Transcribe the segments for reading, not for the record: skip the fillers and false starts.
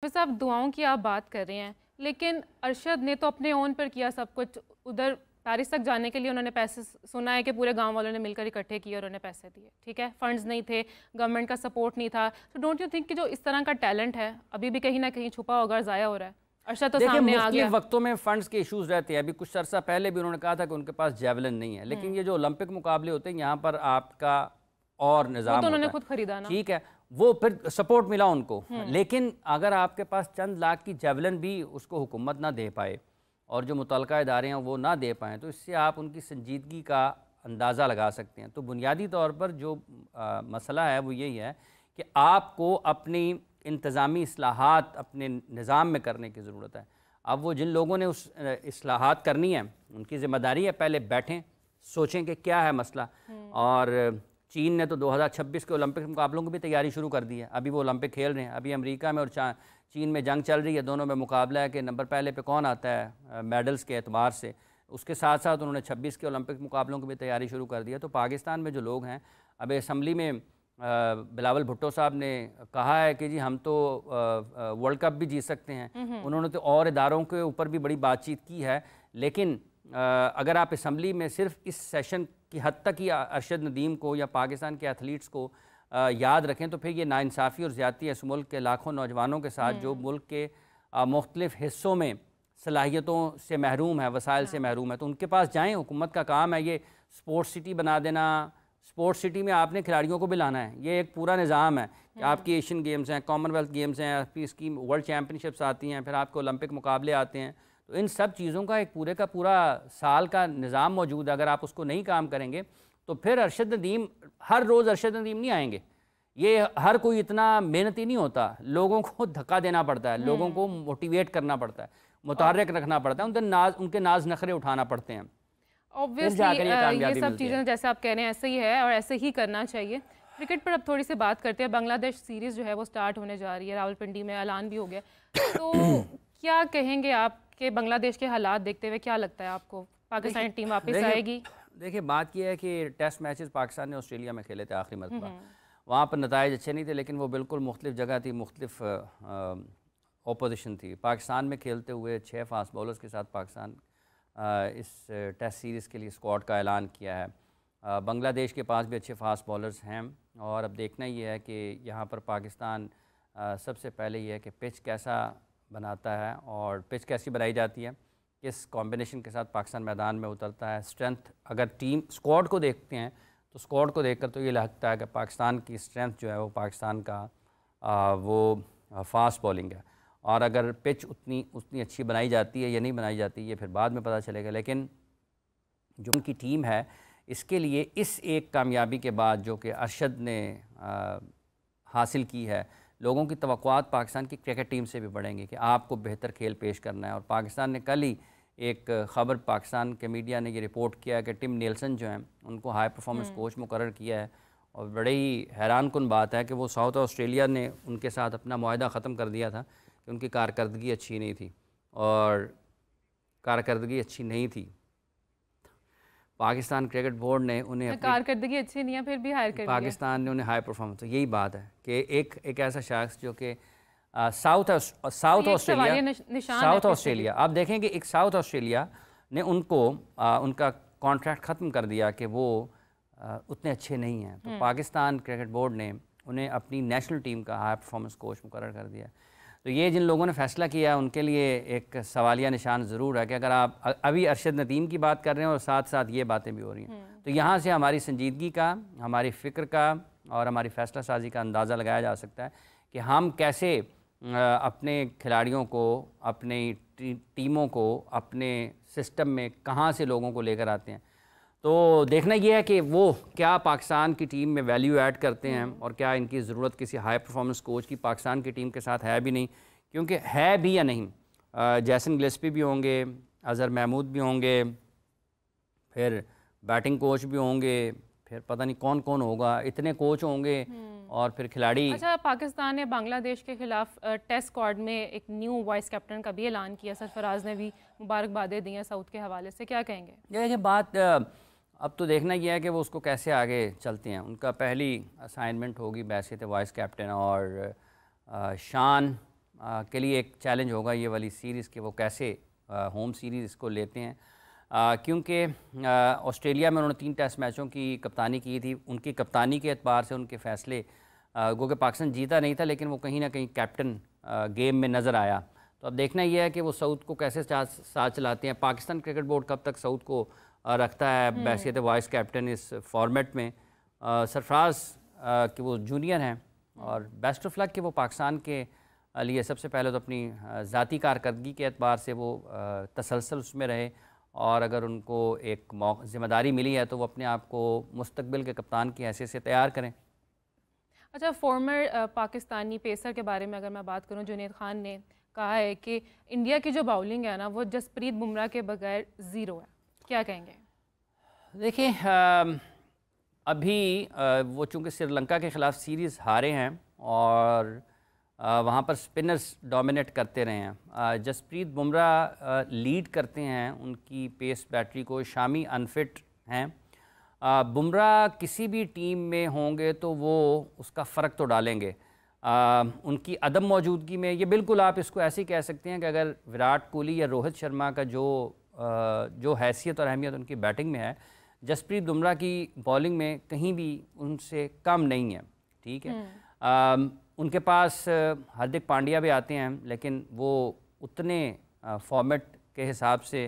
हाफिज़ साहब, दुआओं की आप बात कर रहे हैं, लेकिन अरशद ने तो अपने ओन पर किया सब कुछ। उधर पेरिस तक जाने के लिए उन्होंने पैसे, सुना है कि पूरे गांव वालों ने मिलकर इकट्ठे किए और उन्होंने पैसे दिए, ठीक है, फंड्स नहीं थे, गवर्नमेंट का सपोर्ट नहीं था। तो डोंट यू थिंक कि जो इस तरह का टैलेंट है अभी भी कहीं ना कहीं छुपा होगा, ज़ाया हो रहा है? अरशद तो सामने आ गया। वक्तों में फंड्स के इश्यूज रहते हैं। अभी कुछ अरसा पहले भी उन्होंने कहा था कि उनके पास जेवलिन नहीं है, लेकिन ये जो ओलंपिक मुकाबले होते हैं यहाँ पर आपका और निज़ाम तो उन्होंने होता खुद खरीदा ना, ठीक है, वो फिर सपोर्ट मिला उनको। लेकिन अगर आपके पास चंद लाख की जेवलिन भी उसको हुकूमत ना दे पाए और जो मुतलका इदारे हैं वो ना दे पाएँ, तो इससे आप उनकी संजीदगी का अंदाज़ा लगा सकते हैं। तो बुनियादी तौर पर जो मसला है वो यही है कि आपको अपनी इंतज़ामी इस्लाहात अपने निज़ाम में करने की ज़रूरत है। अब वो जिन लोगों ने उस इस्लाहात करनी है उनकी ज़िम्मेदारी है, पहले बैठें, सोचें कि क्या है मसला। और चीन ने तो 2026 के ओलंपिक मुकाबलों की भी तैयारी शुरू कर दी है। अभी वो ओलंपिक खेल रहे हैं। अभी अमेरिका में और चीन में जंग चल रही है, दोनों में मुकाबला है कि नंबर पहले पे कौन आता है मेडल्स के एतबार से। उसके साथ साथ उन्होंने 26 के ओलंपिक मुकाबलों की भी तैयारी शुरू कर दी है। तो पाकिस्तान में जो लोग हैं, अब असम्बली में बिलावल भुट्टो साहब ने कहा है कि जी हम तो वर्ल्ड कप भी जीत सकते हैं। उन्होंने तो और इदारों के ऊपर भी बड़ी बातचीत की है, लेकिन अगर आप असम्बली में सिर्फ इस सेशन की हद तक ही अरशद नदीम को या पाकिस्तान के एथलीट्स को याद रखें, तो फिर ये नाइंसाफ़ी और ज़्यादती है इस मुल्क के लाखों नौजवानों के साथ जो मुल्क के मुख्तलिफ़ हिस्सों में सलाहियतों से महरूम है, वसाइल से महरूम है। तो उनके पास जाएँ, हुकूमत का काम है ये स्पोर्ट्स सिटी बना देना। स्पोर्ट्स सिटी में आपने खिलाड़ियों को भी लाना है। ये एक पूरा निज़ाम है कि आपकी एशियन गेम्स हैं, कॉमनवेल्थ गेम्स हैं, आपकी इसकी वर्ल्ड चैम्पियनशिप्स आती हैं, फिर आपके ओलंपिक मुकाबले आते हैं। तो इन सब चीज़ों का एक पूरे का पूरा साल का निज़ाम मौजूद है। अगर आप उसको नहीं काम करेंगे तो फिर अरशद नदीम, हर रोज़ अरशद नदीम नहीं आएंगे। ये हर कोई इतना मेहनती नहीं होता। लोगों को धक्का देना पड़ता है, लोगों को मोटिवेट करना पड़ता है, मुतहर्रिक रखना पड़ता है, उनके नाज नखरे उठाना पड़ते हैं। ऑब्वियसली ये सब चीज़ें जैसे आप कह रहे हैं ऐसे ही है और ऐसे ही करना चाहिए। क्रिकेट पर अब थोड़ी सी बात करते हैं। बांग्लादेश सीरीज़ जो है वो स्टार्ट होने जा रही है, रावलपिंडी में ऐलान भी हो गया। तो क्या कहेंगे आप कि बांग्लादेश के हालात देखते हुए क्या लगता है आपको, पाकिस्तानी टीम वापस आएगी? देखिए, बात यह है कि टेस्ट मैचेस पाकिस्तान ने ऑस्ट्रेलिया में खेले थे आखिरी मरतबा। वहाँ पर नताइज अच्छे नहीं थे, लेकिन वो बिल्कुल मुख्तलिफ जगह थी, मुख्तलिफ ओपोजिशन थी। पाकिस्तान में खेलते हुए 6 फास्ट बॉलर्स के साथ पाकिस्तान इस टेस्ट सीरीज़ के लिए स्क्वाड का ऐलान किया है। बांग्लादेश के पास भी अच्छे फास्ट बॉलर्स हैं और अब देखना ये है कि यहाँ पर पाकिस्तान सबसे पहले ये है कि पिच कैसा बनाता है और पिच कैसी बनाई जाती है, किस कॉम्बिनेशन के साथ पाकिस्तान मैदान में उतरता है। स्ट्रेंथ, अगर टीम स्क्वाड को देखते हैं तो स्क्वाड को देखकर तो ये लगता है कि पाकिस्तान की स्ट्रेंथ जो है वो पाकिस्तान का वो फास्ट बॉलिंग है। और अगर पिच उतनी अच्छी बनाई जाती है या नहीं बनाई जाती, ये फिर बाद में पता चलेगा। लेकिन जो उनकी टीम है, इसके लिए इस एक कामयाबी के बाद जो कि अरशद ने हासिल की है, लोगों की तवक्कुआत पाकिस्तान की क्रिकेट टीम से भी बढ़ेंगे कि आपको बेहतर खेल पेश करना है। और पाकिस्तान ने कल ही एक ख़बर, पाकिस्तान के मीडिया ने ये रिपोर्ट किया कि टिम नेल्सन जो हैं उनको हाई परफॉर्मेंस कोच मुकर्रर किया है। और बड़े ही हैरान कुन बात है कि वो साउथ ऑस्ट्रेलिया ने उनके साथ अपना मुआहदा ख़त्म कर दिया था कि उनकी कारकर्दगी अच्छी नहीं थी, और कारकर्दगी अच्छी नहीं थी। पाकिस्तान क्रिकेट बोर्ड ने उन्हें कारकर्दगी अच्छी नहीं है फिर भी हायर कर दिया। पाकिस्तान ने उन्हें हाई परफॉर्मेंस, तो यही बात है कि एक ऐसा शख्स जो कि साउथ ऑस्ट्रेलिया, आप देखें कि एक साउथ ऑस्ट्रेलिया ने उनको उनका कॉन्ट्रैक्ट ख़त्म कर दिया कि वो उतने अच्छे नहीं हैं। तो पाकिस्तान क्रिकेट बोर्ड ने उन्हें अपनी नेशनल टीम का हाई परफॉर्मेंस कोच मुकर्रर कर दिया। तो ये जिन लोगों ने फ़ैसला किया उनके लिए एक सवालिया निशान ज़रूर है कि अगर आप अभी अरशद नदीम की बात कर रहे हैं और साथ साथ ये बातें भी हो रही हैं, तो यहाँ से हमारी संजीदगी का, हमारी फ़िक्र का और हमारी फ़ैसला साजी का अंदाज़ा लगाया जा सकता है कि हम कैसे अपने खिलाड़ियों को, अपनी टीमों को अपने सिस्टम में कहाँ से लोगों को लेकर आते हैं। तो देखना यह है कि वो क्या पाकिस्तान की टीम में वैल्यू ऐड करते हैं और क्या इनकी ज़रूरत किसी हाई परफॉर्मेंस कोच की पाकिस्तान की टीम के साथ है भी नहीं, क्योंकि है भी या नहीं, जैसन गिलेस्पी भी होंगे, अज़हर महमूद भी होंगे, फिर बैटिंग कोच भी होंगे, फिर पता नहीं कौन कौन होगा, इतने कोच होंगे और फिर खिलाड़ी। अच्छा, पाकिस्तान ने बांग्लादेश के खिलाफ टेस्ट स्क्वाड में एक न्यू वाइस कैप्टन का भी ऐलान किया। सरफराज ने भी मुबारकबादें दी हैं साउथ के हवाले से, क्या कहेंगे? ये बात अब तो देखना यह है कि वो उसको कैसे आगे चलते हैं। उनका पहली असाइनमेंट होगी बैसियत वाइस कैप्टन, और शान के लिए एक चैलेंज होगा ये वाली सीरीज़ कि वो कैसे होम सीरीज़ इसको लेते हैं, क्योंकि ऑस्ट्रेलिया में उन्होंने 3 टेस्ट मैचों की कप्तानी की थी। उनकी कप्तानी के एतबार से उनके फ़ैसले, गो कि पाकिस्तान जीता नहीं था लेकिन वो कहीं ना कहीं कैप्टन गेम में नज़र आया। तो अब देखना यह है कि वो सऊद को कैसे साथ चलाते हैं। पाकिस्तान क्रिकेट बोर्ड कब तक सऊद को रखता है बैसियत वाइस कैप्टन इस फॉर्मेट में। सरफराज कि वो जूनियर हैं और बेस्ट ऑफ लक कि वो पाकिस्तान के लिए सबसे पहले तो अपनी ज़ाती कारकर्दगी के एतबार से वो तसलसल उसमें रहे, और अगर उनको एक ज़िम्मेदारी मिली है तो वो अपने आप को मुस्तकबिल के कप्तान की हैसियत से तैयार करें। अच्छा, फॉर्मर पाकिस्तानी पेसर के बारे में अगर मैं बात करूं, जुनैद खान ने कहा है कि इंडिया की जो बाउलिंग है ना वो जसप्रीत बुमराह के बगैर ज़ीरो है, क्या कहेंगे? देखिए, अभी वो चूँकि श्रीलंका के ख़िलाफ़ सीरीज़ हारे हैं और वहाँ पर स्पिनर्स डोमिनेट करते रहे हैं। जसप्रीत बुमराह लीड करते हैं उनकी पेस बैटरी को, शामी अनफिट हैं। बुमराह किसी भी टीम में होंगे तो वो उसका फ़र्क तो डालेंगे। उनकी अदम मौजूदगी में ये बिल्कुल आप इसको ऐसे ही कह सकते हैं कि अगर विराट कोहली या रोहित शर्मा का जो हैसियत और अहमियत उनकी बैटिंग में है, जसप्रीत बुमराह की बॉलिंग में कहीं भी उनसे कम नहीं है। ठीक है, उनके पास हार्दिक पांड्या भी आते हैं लेकिन वो उतने फॉर्मेट के हिसाब से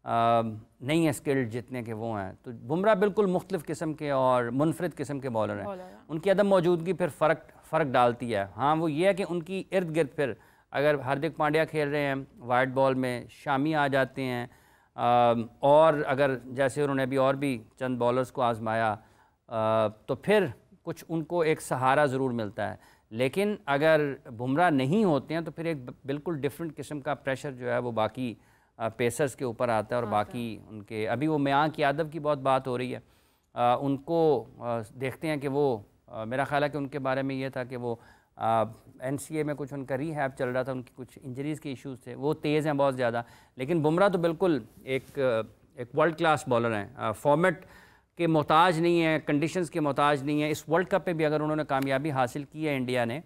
नहीं है स्किल्ड जितने के वो हैं। तो बुमराह बिल्कुल मुख्तलिफ़ किस्म के और मुनफरिद किस्म के बॉलर हैं। उनकी अदम मौजूदगी फिर फ़र्क डालती है। हाँ, वो ये है कि उनकी इर्द गिर्द फिर अगर हार्दिक पांड्या खेल रहे हैं वाइट बॉल में, शामी आ जाते हैं, और अगर जैसे उन्होंने अभी और भी चंद बॉलर्स को आजमाया तो फिर कुछ उनको एक सहारा ज़रूर मिलता है। लेकिन अगर बुमराह नहीं होते हैं तो फिर एक बिल्कुल डिफरेंट किस्म का प्रेशर जो है वो बाकी पेसर्स के ऊपर आता है। और बाकी उनके अभी वो मयांक यादव की बहुत बात हो रही है, उनको देखते हैं कि वो मेरा ख्याल है कि उनके बारे में ये था कि वो NCA में कुछ उनका रीहैब चल रहा था, उनकी कुछ इंजरीज़ के इश्यूज़ थे, वो तेज़ हैं बहुत ज़्यादा। लेकिन बुमराह तो बिल्कुल एक वर्ल्ड क्लास बॉलर हैं, फॉर्मेट के मोहताज नहीं है, कंडीशंस के मोहताज नहीं है। इस वर्ल्ड कप पे भी अगर उन्होंने कामयाबी हासिल की है इंडिया ने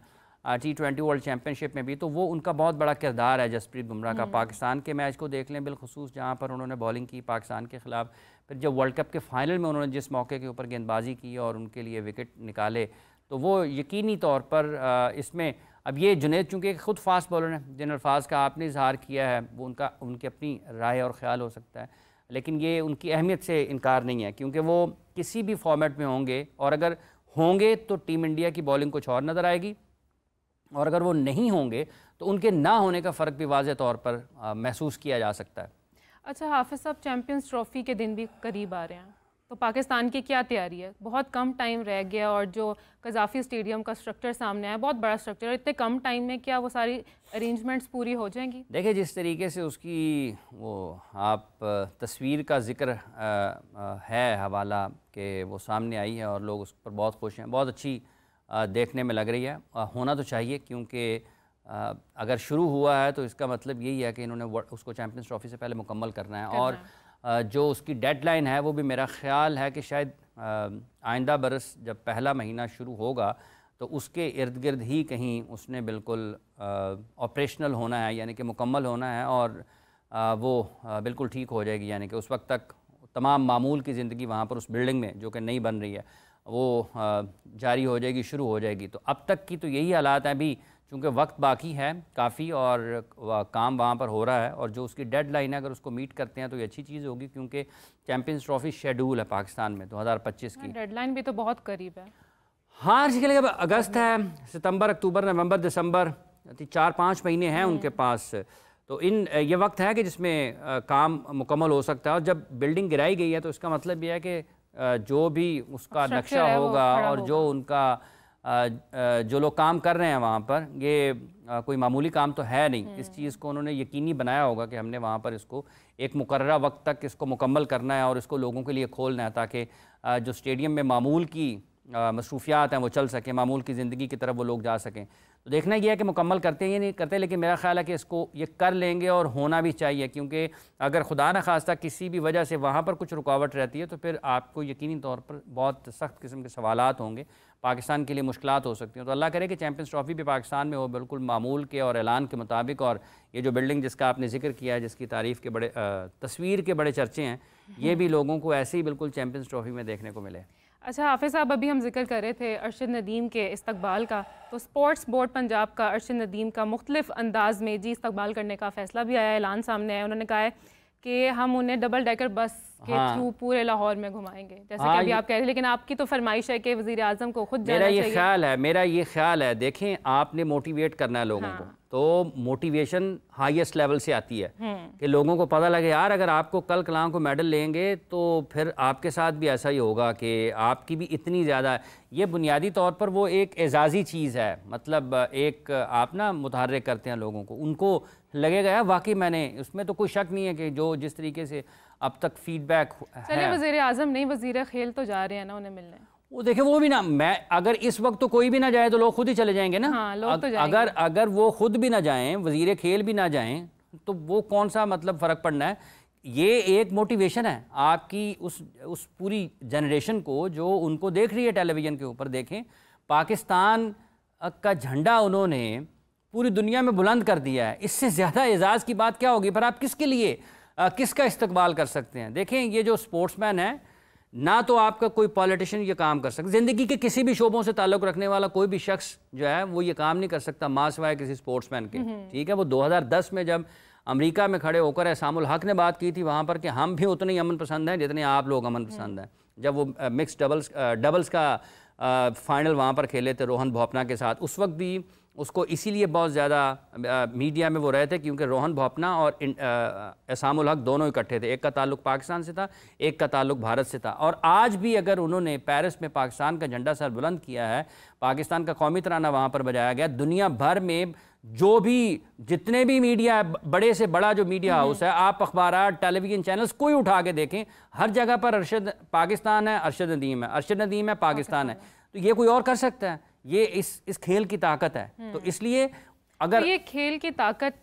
T20 वर्ल्ड चैम्पियनशिप में भी, तो वो उनका बहुत बड़ा किरदार है जसप्रीत बुमराह का। पाकिस्तान के मैच को देख लें बिलखुसूस, जहाँ पर उन्होंने बॉलिंग की पाकिस्तान के ख़िलाफ़, फिर जब वर्ल्ड कप के फाइनल में उन्होंने जिस मौके के ऊपर गेंदबाजी की और उनके लिए विकेट निकाले, तो वो यकीनी तौर पर इसमें अब ये जुनैद चूँकि ख़ुद फास्ट बॉलर हैं, जिन अल्फाज का आपने इजहार किया है वो उनकी अपनी राय और ख़्याल हो सकता है, लेकिन ये उनकी अहमियत से इनकार नहीं है क्योंकि वो किसी भी फॉर्मेट में होंगे, और अगर होंगे तो टीम इंडिया की बॉलिंग कुछ और नज़र आएगी, और अगर वो नहीं होंगे तो उनके ना होने का फ़र्क भी वाज़े तौर पर महसूस किया जा सकता है। अच्छा हाफिज़ साहब, चैम्पियंस ट्रॉफ़ी के दिन भी करीब आ रहे हैं, तो पाकिस्तान की क्या तैयारी है? बहुत कम टाइम रह गया और जो कज़ाफ़ी स्टेडियम का स्ट्रक्चर सामने आया, बहुत बड़ा स्ट्रक्चर, इतने कम टाइम में क्या वो सारी अरेंजमेंट्स पूरी हो जाएंगी? देखिए, जिस तरीके से उसकी वो आप तस्वीर का ज़िक्र है हवाला कि वो सामने आई है और लोग उस पर बहुत खुश हैं, बहुत अच्छी देखने में लग रही है। होना तो चाहिए क्योंकि अगर शुरू हुआ है तो इसका मतलब यही है कि इन्होंने उसको चैम्पियंस ट्रॉफ़ी से पहले मुकम्मल करना है। और जो उसकी डेडलाइन है वो भी मेरा ख़्याल है कि शायद आइंदा बरस जब पहला महीना शुरू होगा तो उसके इर्द गिर्द ही कहीं उसने बिल्कुल ऑपरेशनल होना है, यानी कि मुकम्मल होना है, और वो बिल्कुल ठीक हो जाएगी। यानी कि उस वक्त तक तमाम मामूल की ज़िंदगी वहाँ पर उस बिल्डिंग में जो कि नई बन रही है वो जारी हो जाएगी, शुरू हो जाएगी। तो अब तक की तो यही हालात हैं अभी, चूँकि वक्त बाकी है काफ़ी और काम वहाँ पर हो रहा है, और जो उसकी डेडलाइन है अगर उसको मीट करते हैं तो ये अच्छी चीज़ होगी क्योंकि चैम्पियंस ट्रॉफ़ी शेड्यूल है पाकिस्तान में 2025 की। डेडलाइन भी तो बहुत करीब है। हाँ, इसके लिए अगस्त है, सितंबर, अक्टूबर, नवंबर, दिसंबर, 4-5 महीने हैं उनके पास। तो ये वक्त है कि जिसमें काम मुकम्मल हो सकता है। और जब बिल्डिंग गिराई गई है तो इसका मतलब ये है कि जो भी उसका नक्शा होगा और जो उनका जो लोग काम कर रहे हैं वहाँ पर, ये कोई मामूली काम तो है नहीं। इस चीज़ को उन्होंने यकीनी बनाया होगा कि हमने वहाँ पर इसको एक मुकर्ररा वक्त तक इसको मुकम्मल करना है और इसको लोगों के लिए खोलना है, ताकि जो स्टेडियम में मामूल की मसरूफियात हैं वो चल सकें, मामूल की ज़िंदगी की तरफ वो लोग जा सकें। तो देखना ये है कि मुकम्मल करते हैं या नहीं करते, लेकिन मेरा ख्याल है कि इसको ये कर लेंगे और होना भी चाहिए, क्योंकि अगर खुदा न खास्ता किसी भी वजह से वहाँ पर कुछ रुकावट रहती है तो फिर आपको यकीनी तौर पर बहुत सख्त किस्म के सवालात होंगे, पाकिस्तान के लिए मुश्किलात हो सकती हैं। तो अल्लाह करे कि चैम्पियंस ट्रॉफी भी पाकिस्तान में हो बिल्कुल मामूल के और ऐलान के मुताबिक, और ये जो बिल्डिंग जिसका आपने जिक्र किया है, जिसकी तारीफ़ के बड़े तस्वीर के बड़े चर्चे हैं, ये भी लोगों को ऐसे ही बिल्कुल चैम्पियंस ट्रॉफी में देखने को मिले। अच्छा हाफिज़ साहब, अभी हम जिक्र कर रहे थे अरशद नदीम के इस्तकबाल का, तो स्पोर्ट्स बोर्ड पंजाब का अरशद नदीम का मुख्तलिफ अंदाज में जी इस्तकबाल करने का फ़ैसला भी आया, ऐलान सामने आया। उन्होंने कहा है कि हम उन्हें डबल डेकर बस के थ्रू पूरे लाहौर में घुमाएंगे, जैसे कि अभी आप कह रहे हैं, लेकिन आपकी तो फरमाइश है कि वज़ीर आज़म को खुद जाना चाहिए। मेरा ये ख्याल है, देखें आपने मोटिवेट करना है लोगों को, तो मोटिवेशन हाईएस्ट लेवल से आती है कि लोगों को पता लगे यार अगर आपको कल कलाम को मेडल लेंगे तो फिर आपके साथ भी ऐसा ही होगा कि आपकी भी इतनी ज़्यादा, ये बुनियादी तौर पर वो एक एजाज़ी चीज़ है, मतलब एक आप ना मुतहर्रिक करते हैं लोगों को, उनको लगेगा यार वाकई मैंने, उसमें तो कोई शक नहीं है कि जो जिस तरीके से अब तक फीडबैक है। चलिए वज़ीर आज़म नहीं, वज़ीर खेल तो जा रहे हैं ना उन्हें मिलने, वो देखे वो भी ना, मैं अगर इस वक्त तो कोई भी ना जाए तो लोग खुद ही चले जाएंगे ना। हाँ, लोग तो जाएंगे। अगर वो खुद भी ना जाएं, वज़ीर खेल भी ना जाएं, तो वो कौन सा मतलब फ़र्क पड़ना है। ये एक मोटिवेशन है आपकी उस पूरी जनरेशन को जो उनको देख रही है टेलीविज़न के ऊपर। देखें पाकिस्तान का झंडा उन्होंने पूरी दुनिया में बुलंद कर दिया है, इससे ज़्यादा एजाज़ की बात क्या होगी। पर आप किसके लिए किसका इस्तकबाल कर सकते हैं। देखें ये जो स्पोर्ट्समैन है, ना तो आपका कोई पॉलिटिशियन ये काम कर सकता, ज़िंदगी के किसी भी शोबों से ताल्लुक़ रखने वाला कोई भी शख्स जो है वो ये काम नहीं कर सकता मां सिवाय किसी स्पोर्ट्समैन के। ठीक है, वो 2010 में जब अमेरिका में खड़े होकर एहसामुल हक ने बात की थी वहाँ पर कि हम भी उतने ही अमन पसंद हैं जितने आप लोग अमन पसंद हैं, जब वो मिक्स डबल्स का फाइनल वहाँ पर खेले थे रोहन बोपन्ना के साथ। उस वक्त भी उसको इसीलिए बहुत ज़्यादा मीडिया में वो रहे थे क्योंकि रोहन बोपन्ना और एहसामुल हक दोनों इकट्ठे थे, एक का ताल्लुक पाकिस्तान से था, एक का ताल्लुक भारत से था। और आज भी अगर उन्होंने पेरिस में पाकिस्तान का झंडा सर बुलंद किया है, पाकिस्तान का कौमी तराना वहाँ पर बजाया गया, दुनिया भर में जो भी जितने भी मीडिया, बड़े से बड़ा जो मीडिया हाउस है, आप अखबार टेलीविज़न चैनल्स कोई उठा के देखें, हर जगह पर अरशद पाकिस्तान है, अरशद नदीम है, अरशद नदीम है, पाकिस्तान है। तो ये कोई और कर सकता है? ये इस खेल की ताकत है। तो इसलिए अगर तो ये खेल की ताकत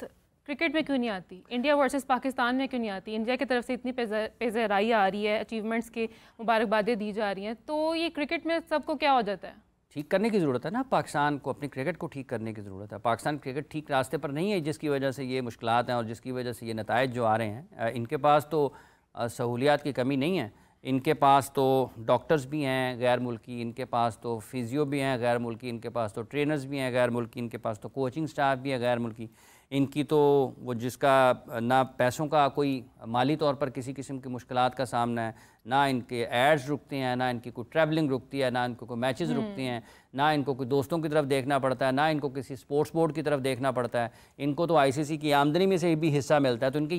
क्रिकेट में क्यों नहीं आती, इंडिया वर्सेस पाकिस्तान में क्यों नहीं आती? इंडिया की तरफ से इतनी पेज़राई आ रही है, अचीवमेंट्स की मुबारकबादें दी जा रही हैं, तो ये क्रिकेट में सबको क्या हो जाता है? ठीक करने की ज़रूरत है ना, पाकिस्तान को अपनी क्रिकेट को ठीक करने की ज़रूरत है। पाकिस्तान क्रिकेट ठीक रास्ते पर नहीं है, जिसकी वजह से ये मुश्किलात हैं और जिसकी वजह से ये नताइज जो आ रहे हैं। इनके पास तो सहूलियात की कमी नहीं है, इनके पास तो डॉक्टर्स भी हैं गैर मुल्की, इनके पास तो फिजियो भी हैं गैर मुल्की, इनके पास तो ट्रेनर्स भी हैं गैर मुल्की, इनके पास तो कोचिंग स्टाफ भी है गैर मुल्की। इनकी तो वो जिसका ना पैसों का कोई माली तौर पर किसी किस्म की मुश्किलात का सामना है, ना इनके एड्स रुकते हैं, ना इनकी कोई ट्रैवलिंग रुकती है, ना इनको कोई मैचेस रुकती हैं, ना इनको कोई दोस्तों की तरफ देखना पड़ता है, ना इनको किसी स्पोर्ट्स बोर्ड की तरफ देखना पड़ता है। इनको तो आईसीसी की आमदनी में से भी हिस्सा मिलता है, तो इनके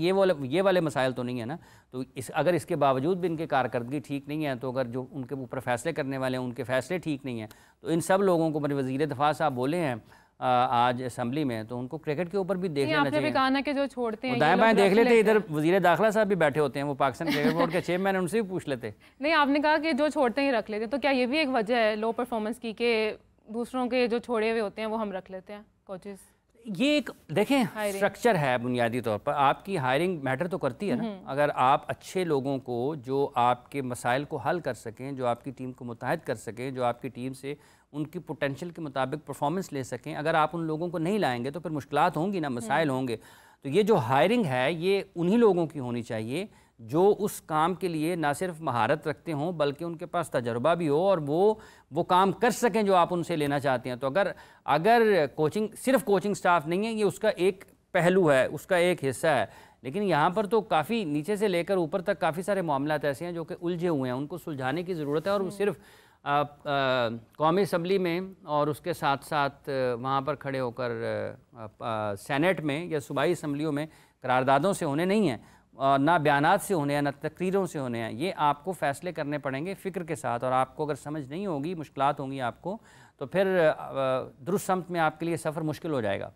ये वाले मसाइल तो नहीं है ना। तो अगर इसके बावजूद भी इनकी कारकर्दगी ठीक नहीं है, तो अगर जो उनके ऊपर फैसले करने वाले हैं उनके फैसले ठीक नहीं हैं, तो इन सब लोगों को मेरे वज़ीर दिफा साहब बोले हैं आज असेंबली में, तो उनको क्रिकेट के ऊपर भी देख लेना चाहिए। आपने भी कहा ना कि जो छोड़ते हैं दाएं बाएं देख लेते, इधर वज़ीर दाखिला साहब भी बैठे होते हैं, वो पाकिस्तान क्रिकेट बोर्ड के चेयरमैन, उनसे भी पूछ लेते। नहीं, आपने कहा कि जो छोड़ते ही रख लेते, तो क्या ये भी एक वजह है लो परफॉर्मेंस की कि दूसरों के जो छोड़े हुए होते हैं वो हम रख लेते हैं कोचेस? ये एक देखें स्ट्रक्चर है, बुनियादी तौर पर आपकी हायरिंग मैटर तो करती है ना। अगर आप अच्छे लोगों को जो आपके मसाइल को हल कर सकें, जो आपकी टीम को मुत्तहद कर सकें, जो आपकी टीम से उनकी पोटेंशियल के मुताबिक परफॉर्मेंस ले सकें, अगर आप उन लोगों को नहीं लाएंगे तो फिर मुश्किलात होंगी ना, मसाइल होंगे। तो ये जो हायरिंग है ये उन्हीं लोगों की होनी चाहिए जो उस काम के लिए ना सिर्फ महारत रखते हों बल्कि उनके पास तजर्बा भी हो और वो काम कर सकें जो आप उनसे लेना चाहते हैं। तो अगर कोचिंग सिर्फ कोचिंग स्टाफ नहीं है, ये उसका एक पहलू है, उसका एक हिस्सा है, लेकिन यहाँ पर तो काफ़ी नीचे से लेकर ऊपर तक काफ़ी सारे मामलात ऐसे हैं जो कि उलझे हुए हैं, उनको सुलझाने की ज़रूरत है। और सिर्फ कौमी असम्बली में और उसके साथ साथ वहाँ पर खड़े होकर सेनेट में या सूबाई असम्बलियों में करारदादों से होने नहीं हैं, ना बयानात से होने हैं, ना तकरीरों से होने हैं। ये आपको फ़ैसले करने पड़ेंगे फ़िक्र के साथ, और आपको अगर समझ नहीं होगी, मुश्किलात होंगी आपको, तो फिर दुरुस्त समत में आपके लिए सफ़र मुश्किल हो जाएगा।